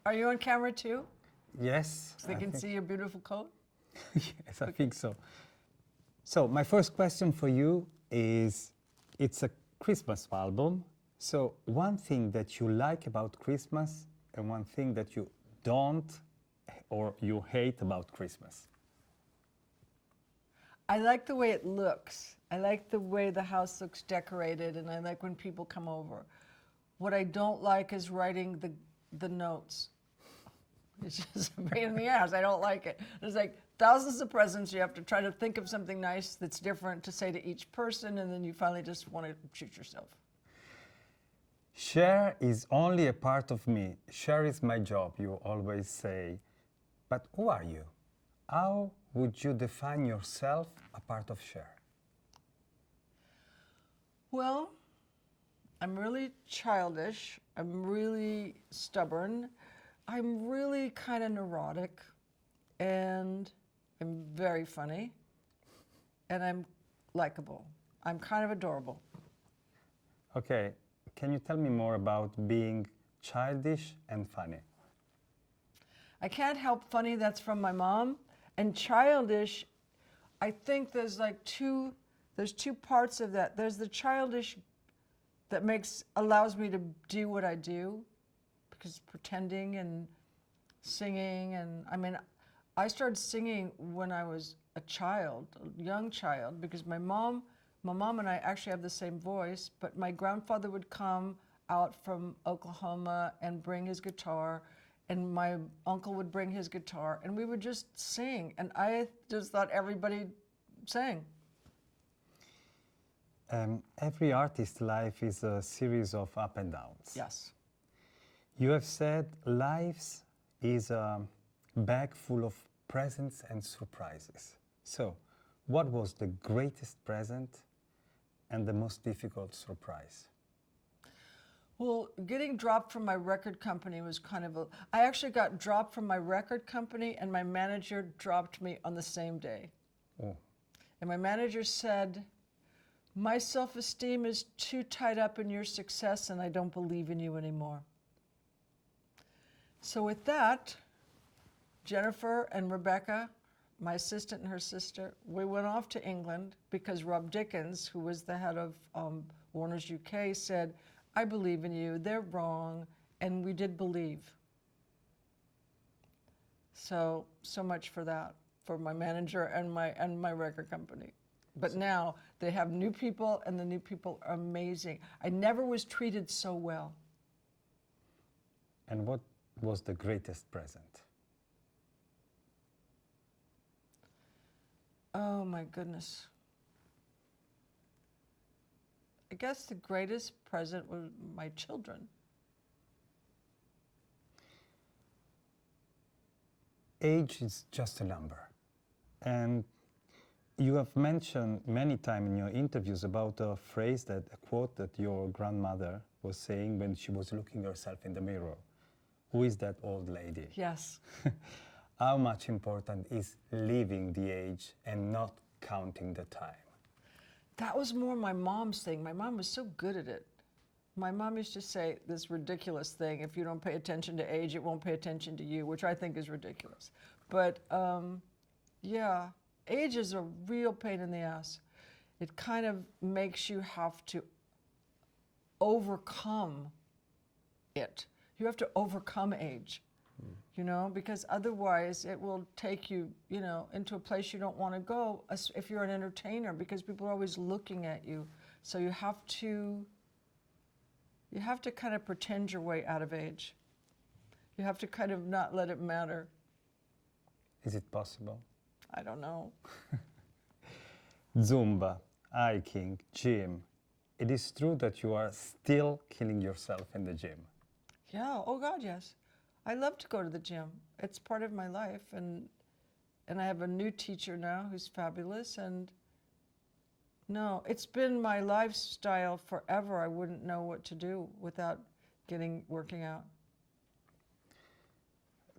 Are you on camera too? Yes. So they can see your beautiful coat? Yes, I think so. So my first question for you is, it's a Christmas album. So one thing that you like about Christmas and one thing that you don't or you hate about Christmas. I like the way it looks. I like the way the house looks decorated, and I like when people come over. What I don't like is writing the notes. It's just a pain in the ass. I don't like it. There's like thousands of presents. You have to try to think of something nice that's different to say to each person, and then you finally just want to shoot yourself. Cher is only a part of me. Cher is my job, you always say. But who are you? How would you define yourself a part of Cher? Well, I'm really childish. I'm really stubborn. I'm really kind of neurotic. And I'm very funny. And I'm likable. I'm kind of adorable. Okay, can you tell me more about being childish and funny? I can't help funny, that's from my mom. And childish, I think there's two parts of that. There's the childish that allows me to do what I do, because pretending and singing, and I mean, I started singing when I was a child, a young child, because my mom and I actually have the same voice, but my grandfather would come out from Oklahoma and bring his guitar, and my uncle would bring his guitar, and we would just sing, and I just thought everybody sang. Every artist's life is a series of up and downs. Yes. You have said life is a bag full of presents and surprises. So, what was the greatest present and the most difficult surprise? Well, getting dropped from my record company was kind of I actually got dropped from my record company, and my manager dropped me on the same day. Oh. And my manager said, "My self-esteem is too tied up in your success, and I don't believe in you anymore." So with that, Jennifer and Rebecca, my assistant and her sister, we went off to England because Rob Dickens, who was the head of Warner's UK, said, "I believe in you, they're wrong," and we did believe. So much for that, for my manager and my record company. But now they have new people, and the new people are amazing. I never was treated so well. And what was the greatest present? Oh my goodness. I guess the greatest present was my children. Age is just a number. And you have mentioned many times in your interviews about a phrase, a quote that your grandmother was saying when she was looking herself in the mirror. Who is that old lady? Yes. How much important is living the age and not counting the time? That was more my mom's thing. My mom was so good at it. My mom used to say this ridiculous thing, if you don't pay attention to age, it won't pay attention to you, which I think is ridiculous. But yeah, age is a real pain in the ass. It kind of makes you have to overcome it. You have to overcome age, you know, because otherwise it will take you, you know, into a place you don't want to go if you're an entertainer, because people are always looking at you. So you have to kind of pretend your way out of age. You have to kind of not let it matter. Is it possible? I don't know. Zumba, hiking, gym. It is true that you are still killing yourself in the gym. Yeah, oh God, yes. I love to go to the gym. It's part of my life, and I have a new teacher now who's fabulous, and no, it's been my lifestyle forever. I wouldn't know what to do without working out.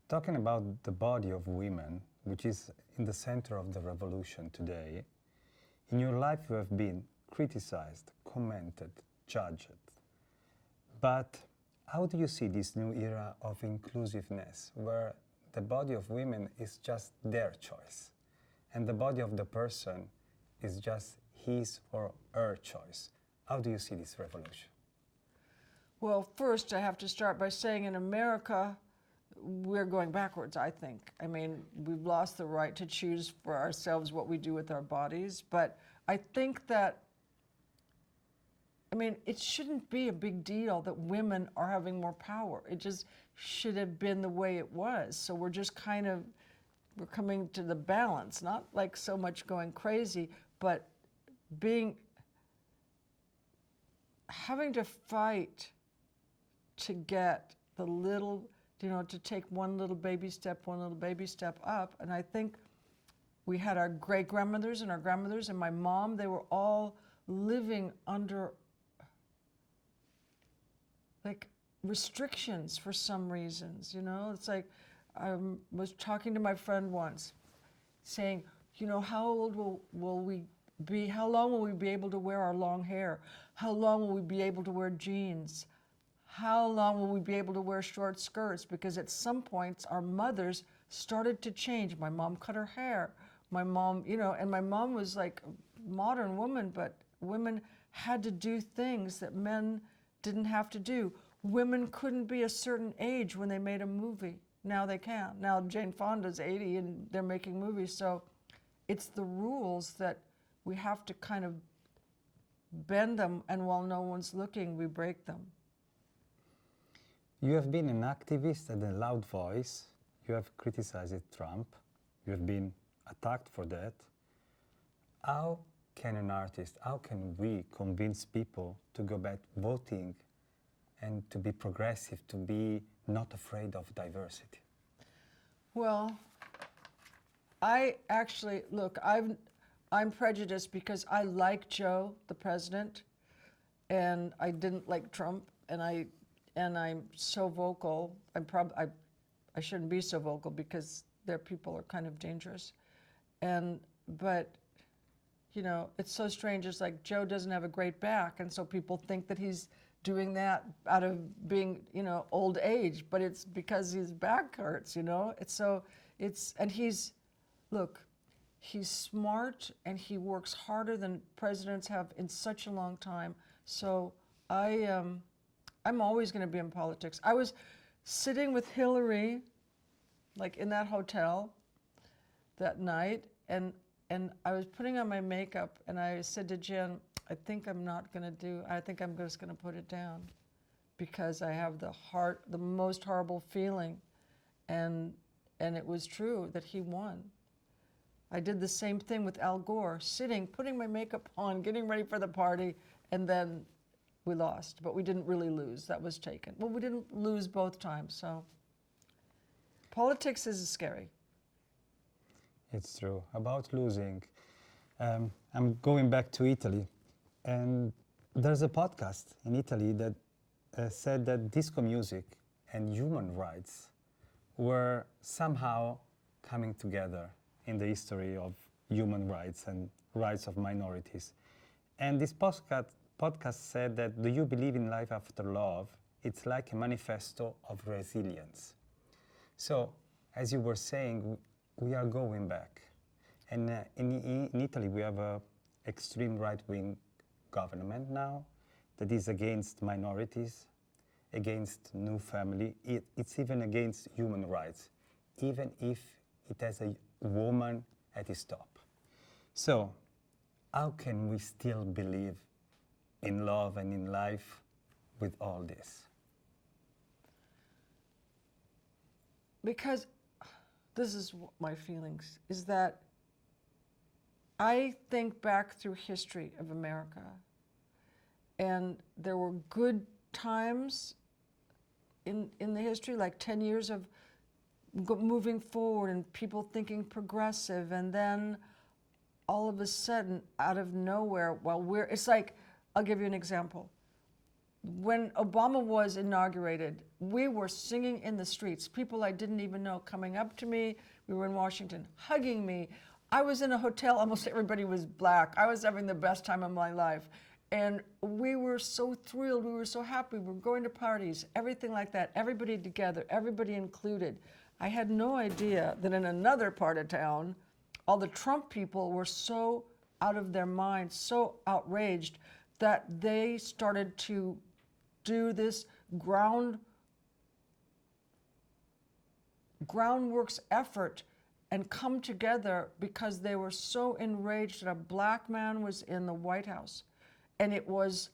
Talking about the body of women, which is in the center of the revolution today, in your life you have been criticized, commented, judged. But How do you see this new era of inclusiveness, where the body of women is just their choice, and the body of the person is just his or her choice? How do you see this revolution? Well, first I have to start by saying in America, we're going backwards, I think. I mean, we've lost the right to choose for ourselves what we do with our bodies, but I think that, I mean, it shouldn't be a big deal that women are having more power. It just should have been the way it was. So we're just kind of, we're coming to the balance, not like so much going crazy, but having to fight to get the little, to take one little baby step up. And I think we had our great-grandmothers and our grandmothers and my mom, they were all living under like restrictions for some reasons, It's like, I was talking to my friend once saying, how old will we be, how long will we be able to wear our long hair? How long will we be able to wear jeans? How long will we be able to wear short skirts? Because at some points, our mothers started to change. My mom cut her hair. My mom, and my mom was like a modern woman, but women had to do things that men didn't have to do. Women couldn't be a certain age when they made a movie. Now they can. Now Jane Fonda's 80 and they're making movies. So it's the rules that we have to kind of bend them, and while no one's looking, we break them. You have been an activist and a loud voice. You have criticized Trump. You have been attacked for that. How can an artist, how can we convince people to go back voting and to be progressive, to be not afraid of diversity? Well, I actually, look, I'm prejudiced because I like Joe, the president, and I didn't like Trump, and I'm so vocal. I shouldn't be so vocal because their people are kind of dangerous. But it's so strange. It's like Joe doesn't have a great back, and so people think that he's doing that out of being, old age, but it's because his back hurts, and he's smart and he works harder than presidents have in such a long time. So I'm always going to be in politics. I was sitting with Hillary, like in that hotel that night, and I was putting on my makeup, and I said to Jen, I think I'm just going to put it down because I have the most horrible feeling. And it was true that he won. I did the same thing with Al Gore, sitting, putting my makeup on, getting ready for the party, and then we lost, but we didn't really lose. That was taken. Well, we didn't lose both times, so politics is scary. It's true. About losing, I'm going back to Italy, and there's a podcast in Italy that said that disco music and human rights were somehow coming together in the history of human rights and rights of minorities. And this podcast said that, do you believe in life after love? It's like a manifesto of resilience. So, as you were saying, we are going back. And in Italy, we have an extreme right-wing government now that is against minorities, against new family. It's even against human rights, even if it has a woman at its top. So, how can we still believe in love and in life with all this? Because this is my feelings, is that I think back through history of America, and there were good times in the history, like 10 years of moving forward and people thinking progressive, and then all of a sudden, out of nowhere, it's like, I'll give you an example. When Obama was inaugurated, we were singing in the streets. People I didn't even know coming up to me. We were in Washington, hugging me. I was in a hotel, almost everybody was black. I was having the best time of my life. And we were so thrilled, we were so happy, we were going to parties, everything like that, everybody together, everybody included. I had no idea that in another part of town, all the Trump people were so out of their minds, so outraged, that they started to do this groundworks effort and come together because they were so enraged that a black man was in the White House. And it was,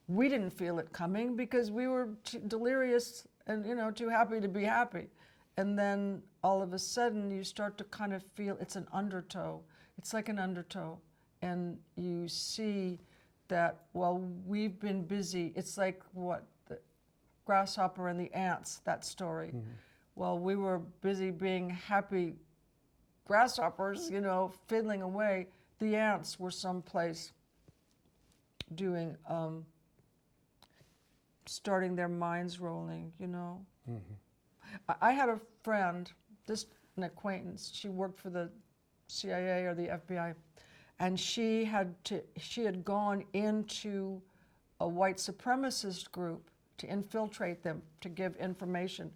we didn't feel it coming because we were delirious and, you know, too happy to be happy. And then all of a sudden you start to kind of feel it's an undertow. It's like an undertow. And you see that, well, we've been busy. It's like what, the grasshopper and the ants, that story. Mm-hmm. Well, we were busy being happy grasshoppers, you know, fiddling away. The ants were someplace doing, starting their minds rolling, you know. Mm-hmm. I had a friend, just an acquaintance, she worked for the CIA or the FBI, and she had gone into a white supremacist group to infiltrate them, to give information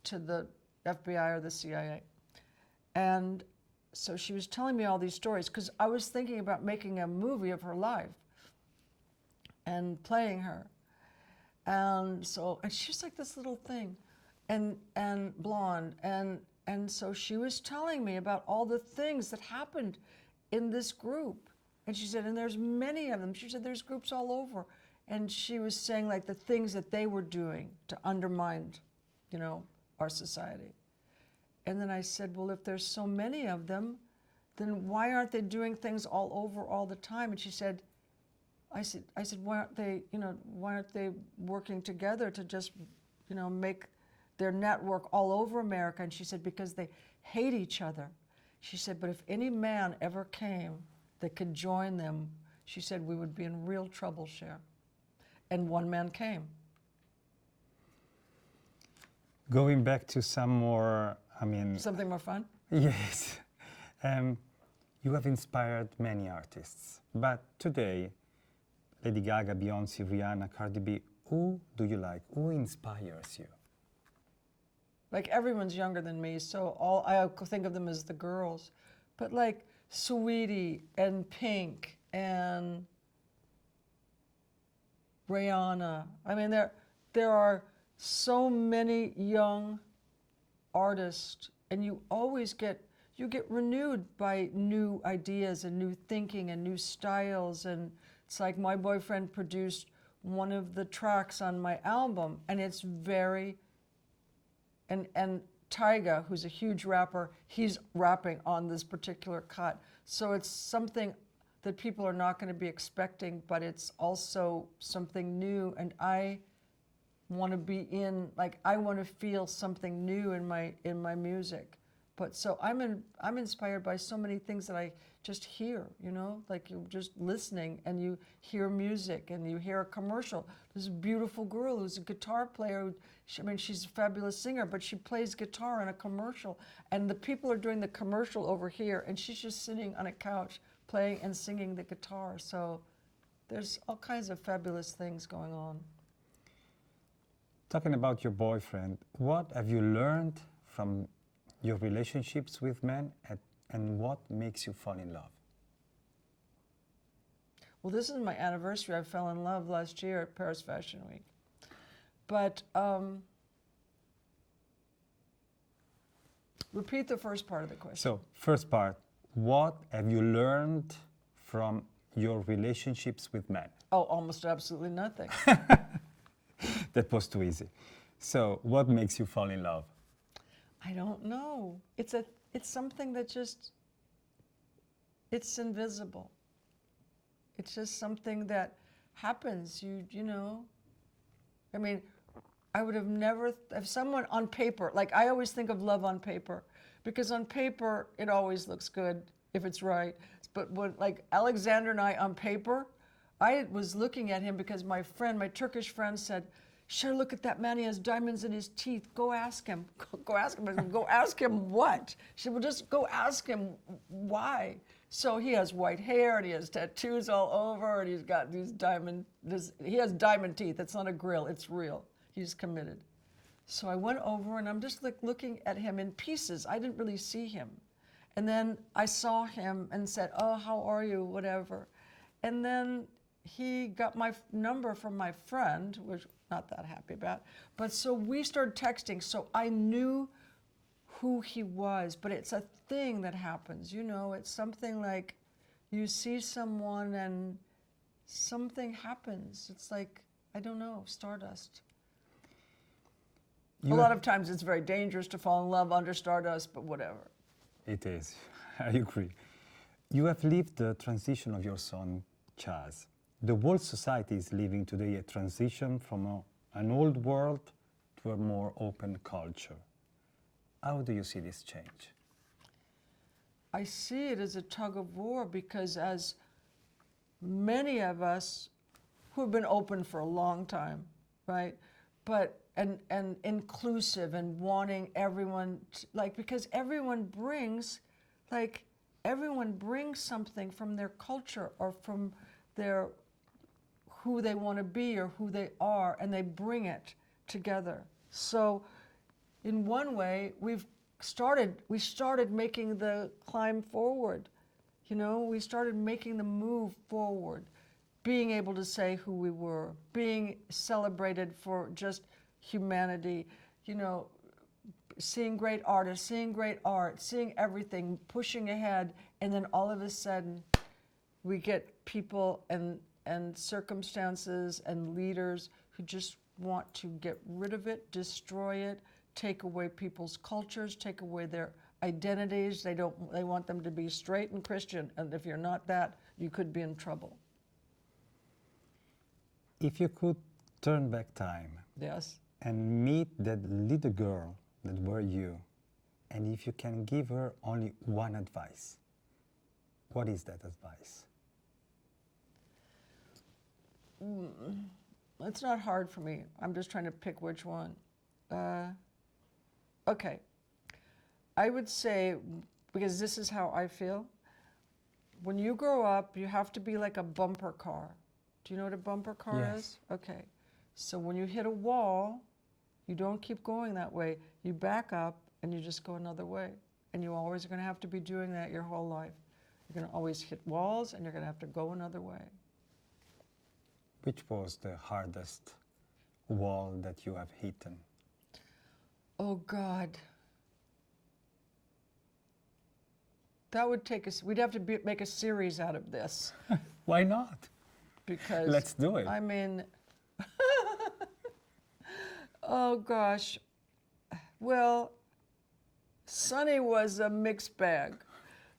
to the FBI or the CIA. And so she was telling me all these stories because I was thinking about making a movie of her life and playing her. And so, and she's like this little thing and blonde. And so she was telling me about all the things that happened in this group. And she said, and there's many of them. She said, there's groups all over. And she was saying like the things that they were doing to undermine, you know, our society. And then I said, well, if there's so many of them, then why aren't they doing things all over all the time? And she said, I said, why aren't they, you know, why aren't they working together to just, you know, make their network all over America? And she said, because they hate each other. She said, but if any man ever came that could join them, she said, we would be in real trouble, Cher. And one man came. Going back to some more, something more fun? Yes. You have inspired many artists, but today, Lady Gaga, Beyonce, Rihanna, Cardi B, who do you like? Who inspires you? Like everyone's younger than me, so all I think of them as the girls. But like Sweetie and Pink and Rihanna. I mean, there are so many young artists, and you always get renewed by new ideas and new thinking and new styles. And it's like my boyfriend produced one of the tracks on my album, and it's very, and Tyga, who's a huge rapper, he's rapping on this particular cut. So it's something that people are not going to be expecting, but it's also something new, and I want to be in, like, I want to feel something new in my music. But so I'm inspired by so many things that I just hear, you know, like you're just listening and you hear music and you hear a commercial. There's a beautiful girl who's a guitar player. She's a fabulous singer, but she plays guitar in a commercial. And the people are doing the commercial over here, and she's just sitting on a couch playing and singing the guitar. So there's all kinds of fabulous things going on. Talking about your boyfriend, what have you learned from your relationships with men, and what makes you fall in love? Well, this is my anniversary. I fell in love last year at Paris Fashion Week. But repeat the first part of the question. So, first part, what have you learned from your relationships with men? Oh, almost absolutely nothing. That was too easy. So, what makes you fall in love? I don't know. It's something that just, it's invisible. It's just something that happens. You know. I mean, I would have never, if someone on paper, like I always think of love on paper, because on paper it always looks good if it's right. But when, like Alexander and I on paper, I was looking at him because my Turkish friend said, Cher, look at that man, he has diamonds in his teeth. Go ask him. Go ask him. I said, go ask him what? She said, well, just go ask him why. So he has white hair and he has tattoos all over and he's got these he has diamond teeth. It's not a grill, it's real. He's committed. So I went over and I'm just like looking at him in pieces. I didn't really see him. And then I saw him and said, oh, how are you, whatever. And then he got my number from my friend, which I'm not that happy about. But so we started texting, so I knew who he was. But it's a thing that happens, you know, it's something like you see someone and something happens. It's like, I don't know, stardust. A lot of times it's very dangerous to fall in love under stardust, but whatever. It is, I agree. You have lived the transition of your son, Chaz. The whole society is living today a transition from an old world to a more open culture. How do you see this change? I see it as a tug of war because as many of us who have been open for a long time, right? But and inclusive and wanting everyone to, like, because everyone brings something from their culture or from their who they want to be or who they are, and they bring it together. So in one way we started making the climb forward. You know, we started making the move forward, being able to say who we were, being celebrated for just humanity, you know, seeing great artists, seeing great art, seeing everything, pushing ahead, and then all of a sudden we get people and circumstances and leaders who just want to get rid of it, destroy it, take away people's cultures, take away their identities. They want them to be straight and Christian, and if you're not that, you could be in trouble. If you could turn back time, yes, and meet that little girl that were you, and if you can give her only one advice, what is that advice? It's not hard for me. I'm just trying to pick which one. Okay. I would say, because this is how I feel, when you grow up, you have to be like a bumper car. Do you know what a bumper car Yes. is? Okay. So when you hit a wall, you don't keep going that way. You back up and you just go another way. And you always are going to have to be doing that your whole life. You're going to always hit walls and you're going to have to go another way. Which was the hardest wall that you have hit? Oh, God. That would take us, we'd have to make a series out of this. Why not? Because Let's do it. I mean, oh gosh. Well, Sonny was a mixed bag.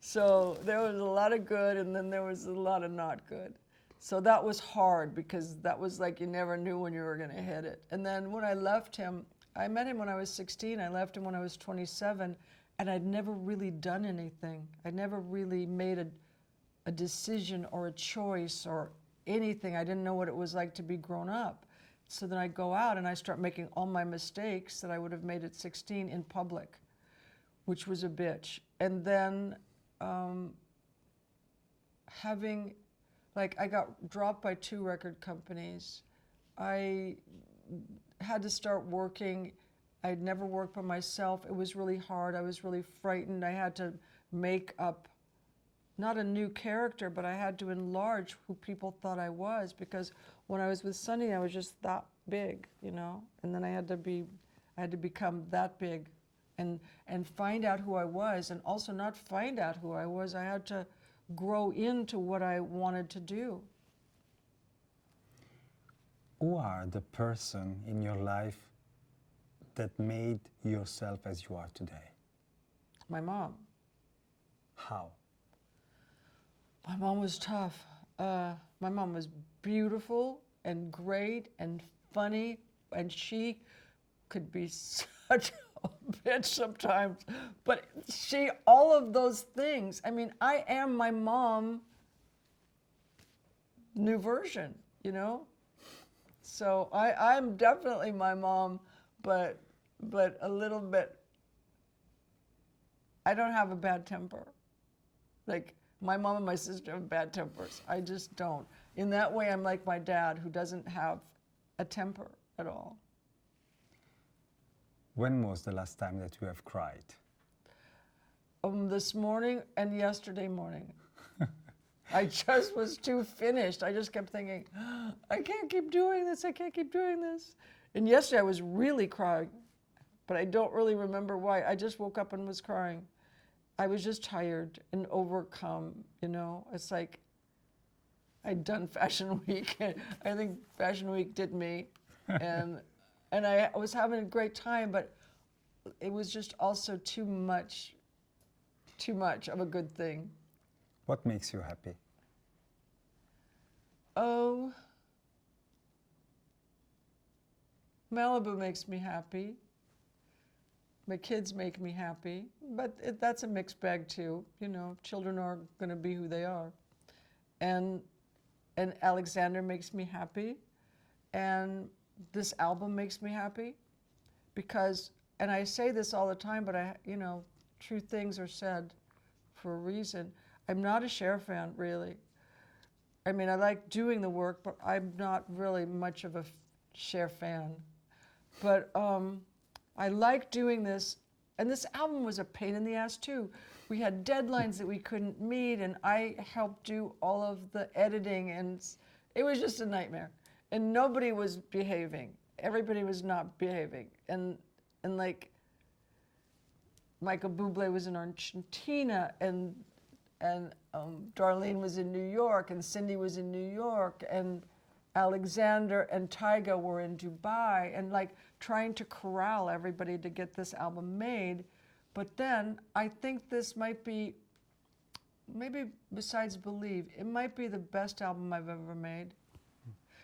So there was a lot of good and then there was a lot of not good. So that was hard because that was like you never knew when you were going to hit it. And then when I left him, I met him when I was 16. I left him when I was 27. And I'd never really done anything. I'd never really made a decision or a choice or anything. I didn't know what it was like to be grown up. So then I go out and I start making all my mistakes that I would have made at 16 in public, which was a bitch. And then I got dropped by 2 record companies. I had to start working. I'd never worked by myself. It was really hard. I was really frightened. I had to make up, not a new character, but I had to enlarge who people thought I was, because when I was with Sonny, I was just that big, you know? And then I had to become that big and find out who I was, and also not find out who I was. I had to grow into what I wanted to do. Who are the person in your life that made yourself as you are today? My mom. How? My mom was tough. My mom was beautiful and great and funny, and she could be such a bitch sometimes. But all of those things, I mean, I am my mom, new version, you know? So I'm definitely my mom, but a little bit, I don't have a bad temper. Like, My mom and my sister have bad tempers. I just don't. In that way, I'm like my dad, who doesn't have a temper at all. When was the last time that you have cried? This morning and yesterday morning. I just was too finished. I just kept thinking, I can't keep doing this. I can't keep doing this. And yesterday I was really crying, but I don't really remember why. I just woke up and was crying. I was just tired and overcome, you know. It's like I'd done Fashion Week. I think Fashion Week did me. And I was having a great time, but it was just also too much of a good thing. What makes you happy? Oh, Malibu makes me happy. My kids make me happy, but that's a mixed bag too. You know, children are going to be who they are. And Alexander makes me happy. And this album makes me happy because, and I say this all the time, but you know, true things are said for a reason. I'm not a Cher fan, really. I mean, I like doing the work, but I'm not really much of a Cher fan. But I like doing this, and this album was a pain in the ass too. We had deadlines that we couldn't meet, and I helped do all of the editing, and it was just a nightmare. And nobody was behaving. Everybody was not behaving. And like, Michael Bublé was in Argentina, and Darlene was in New York, and Cindy was in New York, and Alexander and Tyga were in Dubai, and like trying to corral everybody to get this album made. But then I think this might be, maybe besides Believe, it might be the best album I've ever made.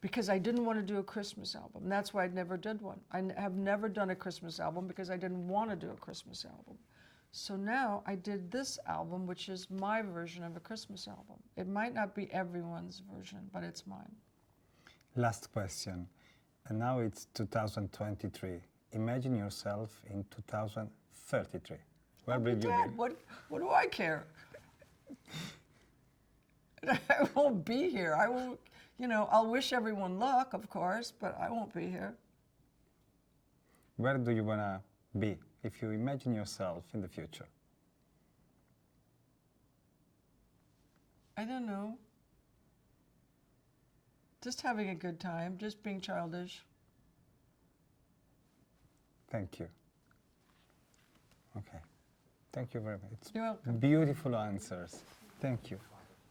Because I didn't want to do a Christmas album. That's why I never did one. I have never done a Christmas album because I didn't want to do a Christmas album. So now I did this album, which is my version of a Christmas album. It might not be everyone's version, but it's mine. Last question. And now it's 2023. Imagine yourself in 2033. Where will you be? What do I care? I won't be here. I won't, you know, I'll wish everyone luck, of course, but I won't be here. Where do you want to be if you imagine yourself in the future? I don't know. Just having a good time, just being childish. Thank you. Okay. Thank you very much. It's You're welcome. beautiful answers. Thank you.